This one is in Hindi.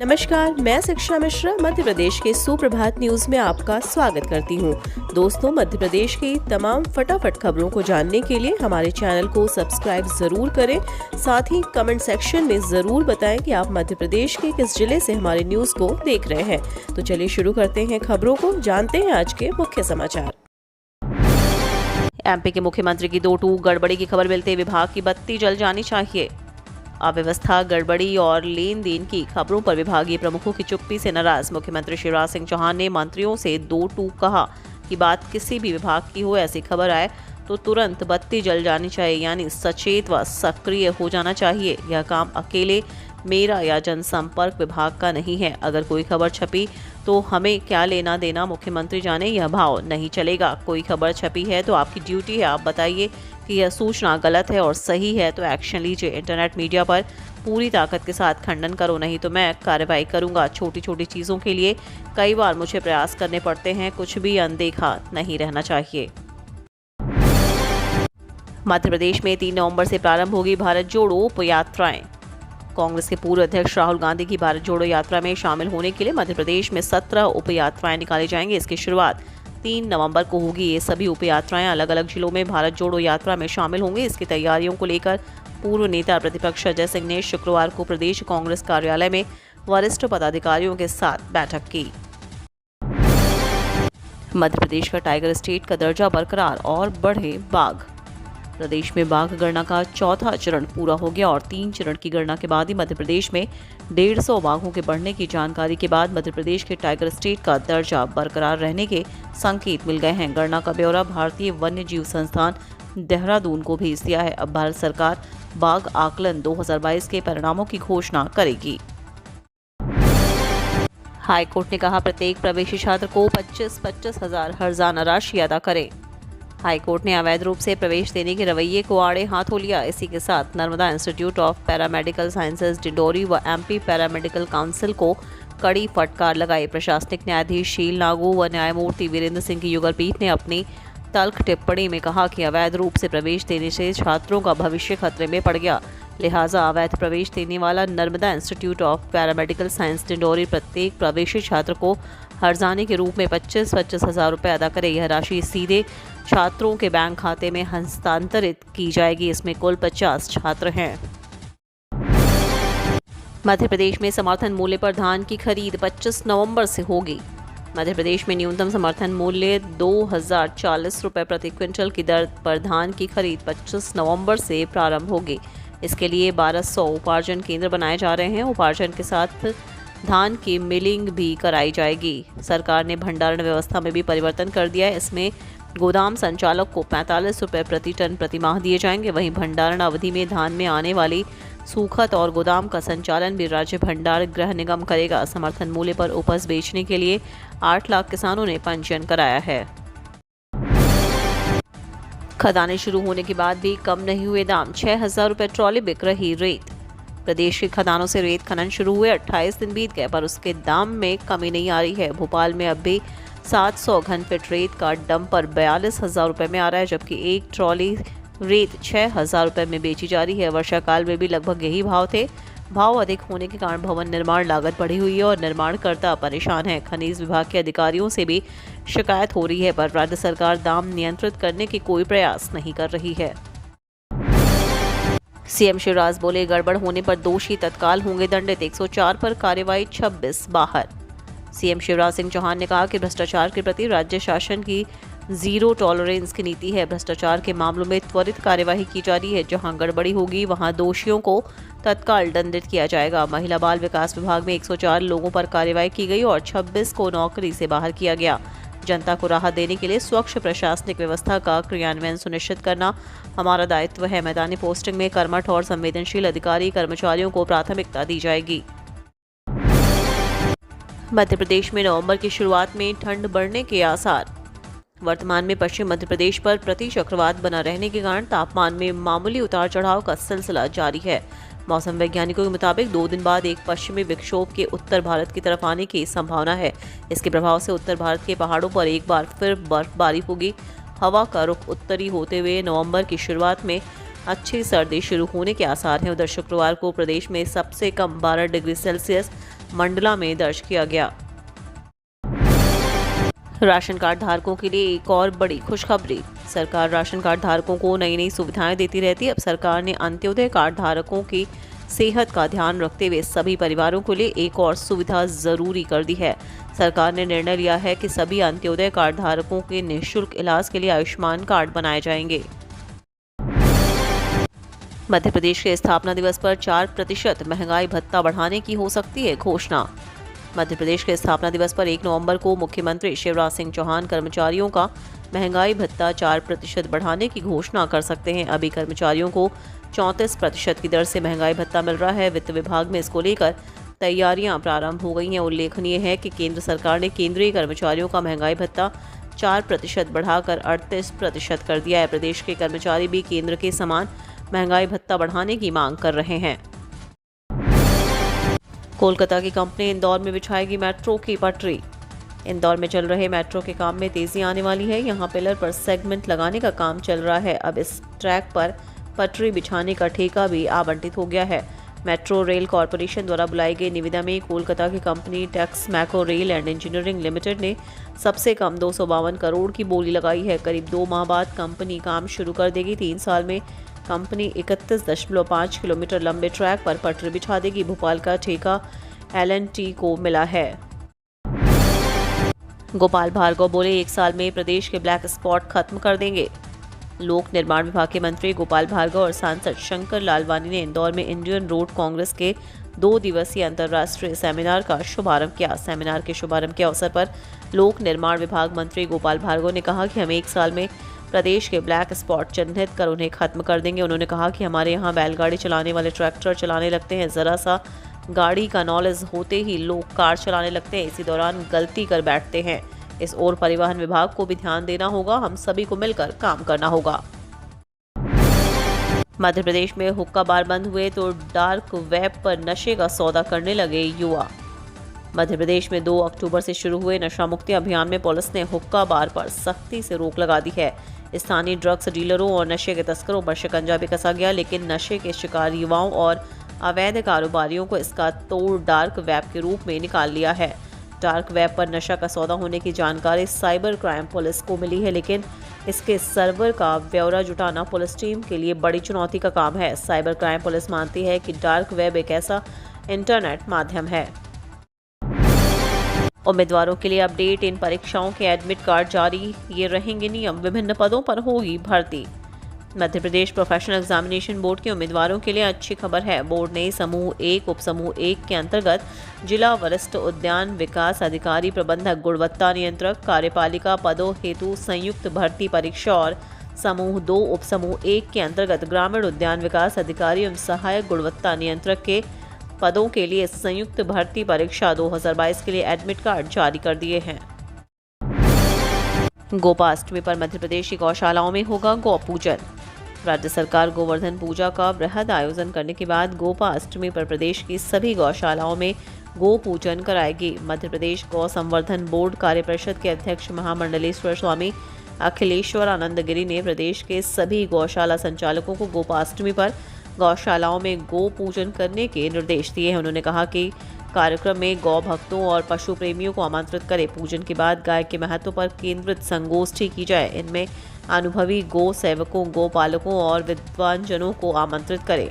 नमस्कार, मैं शिक्षा मिश्रा मध्य प्रदेश के सुप्रभात न्यूज में आपका स्वागत करती हूँ। दोस्तों, मध्य प्रदेश की तमाम फटाफट खबरों को जानने के लिए हमारे चैनल को सब्सक्राइब जरूर करें। साथ ही कमेंट सेक्शन में जरूर बताएं कि आप मध्य प्रदेश के किस जिले से हमारे न्यूज को देख रहे हैं। तो चलिए शुरू करते हैं खबरों को, जानते हैं आज के मुख्य समाचार। एमपी के मुख्यमंत्री की 2 गड़बड़ी की खबर मिलते विभाग की बत्ती जल जानी चाहिए। अव्यवस्था, गड़बड़ी और लेन देन की खबरों पर विभागीय प्रमुखों की चुप्पी से नाराज मुख्यमंत्री शिवराज सिंह चौहान ने मंत्रियों से 2 कहा कि बात किसी भी विभाग की हो, ऐसी खबर आए तो तुरंत बत्ती जल जानी चाहिए, यानी सचेत व सक्रिय हो जाना चाहिए। यह काम अकेले मेरा या जनसंपर्क विभाग का नहीं है। अगर कोई खबर छपी तो हमें क्या लेना देना, मुख्यमंत्री जाने, यह भाव नहीं चलेगा। कोई खबर छपी है तो आपकी ड्यूटी है, आप बताइए कि यह सूचना गलत है और सही है तो एक्शन लीजिए। इंटरनेट मीडिया पर पूरी ताकत के साथ खंडन करो, नहीं तो मैं कार्रवाई करूंगा। छोटी छोटी चीज़ों के लिए कई बार मुझे प्रयास करने पड़ते हैं, कुछ भी अनदेखा नहीं रहना चाहिए। मध्य प्रदेश में 3 नवंबर से प्रारंभ होगी भारत जोड़ो यात्राएं। कांग्रेस के पूर्व अध्यक्ष राहुल गांधी की भारत जोड़ो यात्रा में शामिल होने के लिए मध्य प्रदेश में 17 उप यात्राएं निकाली जाएंगी। इसकी शुरुआत 3 नवंबर को होगी। ये सभी उप यात्राएं अलग अलग जिलों में भारत जोड़ो यात्रा में शामिल होंगी। इसकी तैयारियों को लेकर पूर्व नेता प्रतिपक्ष अजय सिंह ने शुक्रवार को प्रदेश कांग्रेस कार्यालय में वरिष्ठ पदाधिकारियों के साथ बैठक की। मध्य प्रदेश का टाइगर स्टेट का दर्जा बरकरार और बढ़े बाघ। प्रदेश में बाघ गणना का 4था चरण पूरा हो गया और 3 चरण की गणना के बाद ही मध्य प्रदेश में 150 बाघों के बढ़ने की जानकारी के बाद मध्य प्रदेश के टाइगर स्टेट का दर्जा बरकरार रहने के संकेत मिल गए हैं। गणना का ब्यौरा भारतीय वन्य जीव संस्थान देहरादून को भेज दिया है। अब भारत सरकार बाघ आकलन 2022 के परिणामों की घोषणा करेगी। हाईकोर्ट ने कहा प्रत्येक प्रवेशी छात्र को 25-25 हजार हर्जाना राशि अदा करे। हाईकोर्ट ने अवैध रूप से प्रवेश देने के रवैये को आड़े हाथों लिया। इसी के साथ Narmada institute of paramedical sciences Dindori व एमपी पैरामेडिकल काउंसिल को कड़ी फटकार लगाई। प्रशासनिक न्यायाधीश शील नागू व न्यायमूर्ति वीरेंद्र सिंह की युगल पीठ ने अपनी तल्ख टिप्पणी में कहा कि अवैध रूप से प्रवेश देने से छात्रों का भविष्य खतरे में पड़ गया। लिहाजा अवैध प्रवेश देने वाला Narmada institute of paramedical science Dindori प्रत्येक प्रवेशी छात्र को हर्जाने के रूप में 25-25 हजार रुपये अदा करे। यह राशि सीधे छात्रों के बैंक खाते में हस्तांतरित की जाएगी। इसमें कुल 50 छात्र हैं। मध्य प्रदेश में समर्थन मूल्य पर धान की खरीद 25 नवंबर से होगी। मध्य प्रदेश में न्यूनतम समर्थन मूल्य 2040 रुपये प्रति क्विंटल की दर पर धान की खरीद 25 नवंबर से प्रारंभ होगी। इसके लिए 1200 उपार्जन केंद्र बनाए जा रहे हैं। उपार्जन के साथ धान की मिलिंग भी कराई जाएगी। सरकार ने भंडारण व्यवस्था में भी परिवर्तन कर दिया है। इसमें गोदाम संचालक को 45 रुपये प्रति टन प्रति माह दिए जाएंगे। वहीं भंडारण अवधि में धान में आने वाली सूखत और गोदाम का संचालन भी राज्य भंडार गृह निगम करेगा। समर्थन मूल्य पर उपज बेचने के लिए 8 लाख किसानों ने पंजीयन कराया है। खदानें शुरू होने के बाद भी कम नहीं हुए दाम। 6,000 रुपये ट्रॉली बिक रही रेत। प्रदेश की खदानों से रेत खनन शुरू हुए 28 दिन बीत गए पर उसके दाम में कमी नहीं आ रही है। भोपाल में अब भी 700 घन फीट रेत का डंपर 42,000 रुपये में आ रहा है, जबकि एक ट्रॉली रेत 6,000 रुपये में बेची जा रही है। वर्षा काल में भी लगभग यही भाव थे। भाव अधिक होने के कारण भवन निर्माण लागत बढ़ी हुई है और निर्माणकर्ता परेशान है। खनिज विभाग के अधिकारियों से भी शिकायत हो रही है, पर राज्य सरकार दाम नियंत्रित करने की कोई प्रयास नहीं कर रही है। सीएम शिवराज बोले गड़बड़ होने पर दोषी तत्काल होंगे दंडित। 104 पर कार्रवाई, 26 बाहर। सीएम शिवराज सिंह चौहान ने कहा कि भ्रष्टाचार के प्रति राज्य शासन की जीरो टॉलरेंस की नीति है। भ्रष्टाचार के मामलों में त्वरित कार्यवाही की जा रही है। जहां गड़बड़ी होगी वहां दोषियों को तत्काल दंडित किया जाएगा। महिला बाल विकास विभाग में 104 लोगों पर कार्रवाई की गई और 26 को नौकरी से बाहर किया गया। जनता को राहत देने के लिए स्वच्छ प्रशासनिक व्यवस्था का क्रियान्वयन सुनिश्चित करना हमारा दायित्व है। मैदानी पोस्टिंग में कर्मठ और संवेदनशील अधिकारी कर्मचारियों को प्राथमिकता दी जाएगी। मध्य प्रदेश में नवंबर की शुरुआत में ठंड बढ़ने के आसार। वर्तमान में पश्चिम मध्य प्रदेश पर प्रति चक्रवात बना रहने के कारण तापमान में मामूली उतार चढ़ाव का सिलसिला जारी है। मौसम वैज्ञानिकों के मुताबिक 2 दिन बाद एक पश्चिमी विक्षोभ के उत्तर भारत की तरफ आने की संभावना है। इसके प्रभाव से उत्तर भारत के पहाड़ों पर एक बार फिर बर्फबारी होगी। हवा का रुख उत्तरी होते हुए नवंबर की शुरुआत में अच्छी सर्दी शुरू होने के आसार हैं। उधर शुक्रवार को प्रदेश में सबसे कम 12 डिग्री सेल्सियस मंडला में दर्ज किया गया। राशन कार्ड धारकों के लिए एक और बड़ी खुशखबरी। सरकार राशन कार्ड धारकों को नई नई सुविधाएं देती रहती है। अब सरकार ने अंत्योदय कार्ड धारकों की सेहत का ध्यान रखते हुए सभी परिवारों के लिए एक और सुविधा जरूरी कर दी है। सरकार ने निर्णय लिया है कि सभी अंत्योदय कार्ड धारकों के निःशुल्क इलाज के लिए आयुष्मान कार्ड बनाए जाएंगे। मध्य प्रदेश के स्थापना दिवस पर 4% महंगाई भत्ता बढ़ाने की हो सकती है घोषणा। मध्य प्रदेश के स्थापना दिवस पर 1 नवंबर को मुख्यमंत्री शिवराज सिंह चौहान कर्मचारियों का महंगाई भत्ता 4% बढ़ाने की घोषणा कर सकते हैं। अभी कर्मचारियों को 34% की दर से महंगाई भत्ता मिल रहा है। वित्त विभाग में इसको लेकर तैयारियां प्रारंभ हो गई हैं। उल्लेखनीय है कि केंद्र सरकार ने केंद्रीय कर्मचारियों का महंगाई भत्ता 4% बढ़ाकर 38% कर दिया है। प्रदेश के कर्मचारी भी केंद्र के समान महंगाई भत्ता बढ़ाने की मांग कर रहे हैं। कोलकाता की कंपनी इंदौर में बिछाएगी मेट्रो की पटरी। इंदौर में चल रहे मेट्रो के काम में तेजी आने वाली है। यहां पिलर पर सेगमेंट लगाने का काम चल रहा है। अब इस ट्रैक पर पटरी बिछाने का ठेका भी आवंटित हो गया है। मेट्रो रेल कॉरपोरेशन द्वारा बुलाई गई निविदा में कोलकाता की company Texmaco rail and engineering limited ने सबसे कम 252 करोड़ की बोली लगाई है। करीब 2 माह बाद कंपनी काम शुरू कर देगी। 3 साल में कंपनी 31.5 किलोमीटर लंबे ट्रैक पर पटरी बिछा देगी। भोपाल का ठेका L&T को मिला है। गोपाल भार्गव बोले 1 साल में प्रदेश के ब्लैक स्पॉट खत्म कर देंगे। लोक निर्माण विभाग के मंत्री गोपाल भार्गव और सांसद शंकर लालवानी ने इंदौर में इंडियन रोड कांग्रेस के 2 दिवसीय अंतर्राष्ट्रीय सेमिनार का शुभारंभ किया। सेमिनार के शुभारंभ के अवसर पर लोक निर्माण विभाग मंत्री गोपाल भार्गव ने कहा कि हम 1 साल में प्रदेश के ब्लैक स्पॉट चिन्हित कर उन्हें खत्म कर देंगे। उन्होंने कहा कि हमारे यहाँ बैलगाड़ी चलाने वाले ट्रैक्टर चलाने लगते हैं। ज़रा सा गाड़ी का नॉलेज होते ही लोग कार चलाने लगते हैं। इसी दौरान गलती कर बैठते हैं। इस ओर परिवहन विभाग को भी ध्यान देना होगा। हम सभी को मिलकर काम करना होगा। मध्य प्रदेश में हुक्का बार बंद हुए तो डार्क वेब पर नशे का सौदा करने लगे युवा। मध्य प्रदेश में 2 अक्टूबर से शुरू हुए नशा मुक्ति अभियान में पुलिस ने हुक्का बार पर सख्ती से रोक लगा दी है। स्थानीय ड्रग्स डीलरों और नशे के तस्करों पर शिकंजा भी कसा गया, लेकिन नशे के शिकार युवाओं और अवैध कारोबारियों को इसका तोड़ डार्क वेब के रूप में निकाल लिया है। डार्क वेब पर नशा का सौदा होने की जानकारी साइबर क्राइम पुलिस को मिली है, लेकिन इसके सर्वर का ब्यौरा जुटाना पुलिस टीम के लिए बड़ी चुनौती का काम है। साइबर क्राइम पुलिस मानती है कि डार्क वेब एक ऐसा इंटरनेट माध्यम है। उम्मीदवारों के लिए अपडेट, इन परीक्षाओं के एडमिट कार्ड जारी, ये रहेंगे नियम, विभिन्न पदों पर होगी भर्ती। Madhya Pradesh professional examination board के उम्मीदवारों के लिए अच्छी खबर है। बोर्ड ने समूह 1 उपसमूह 1 के अंतर्गत जिला वरिष्ठ उद्यान विकास अधिकारी प्रबंधक गुणवत्ता नियंत्रक कार्यपालिका पदों हेतु संयुक्त भर्ती परीक्षा और समूह 2 उपसमूह 1 के अंतर्गत ग्रामीण उद्यान विकास अधिकारी एवं सहायक गुणवत्ता नियंत्रक के पदों के लिए संयुक्त भर्ती परीक्षा 2022 के लिए एडमिट कार्ड जारी कर दिए हैं। गोपाष्टमी पर मध्य प्रदेश की गौशालाओं में होगा गौ पूजन। राज्य सरकार गोवर्धन पूजा का बृहद आयोजन करने के बाद गोपाष्टमी पर प्रदेश की सभी गौशालाओं में गो पूजन कराएगी। मध्य प्रदेश गौ संवर्धन बोर्ड कार्य परिषद के अध्यक्ष महामंडलेश्वर स्वामी अखिलेश्वर आनंद गिरी ने प्रदेश के सभी गौशाला संचालकों को गोपाष्टमी पर गौशालाओं में गो पूजन करने के निर्देश दिए हैं। उन्होंने कहा कि कार्यक्रम में गौ भक्तों और पशु प्रेमियों को आमंत्रित करें। पूजन के बाद गाय के महत्व पर केंद्रित संगोष्ठी की जाए। इनमें अनुभवी गो सेवकों, गो पालकों और विद्वान जनों को आमंत्रित करें।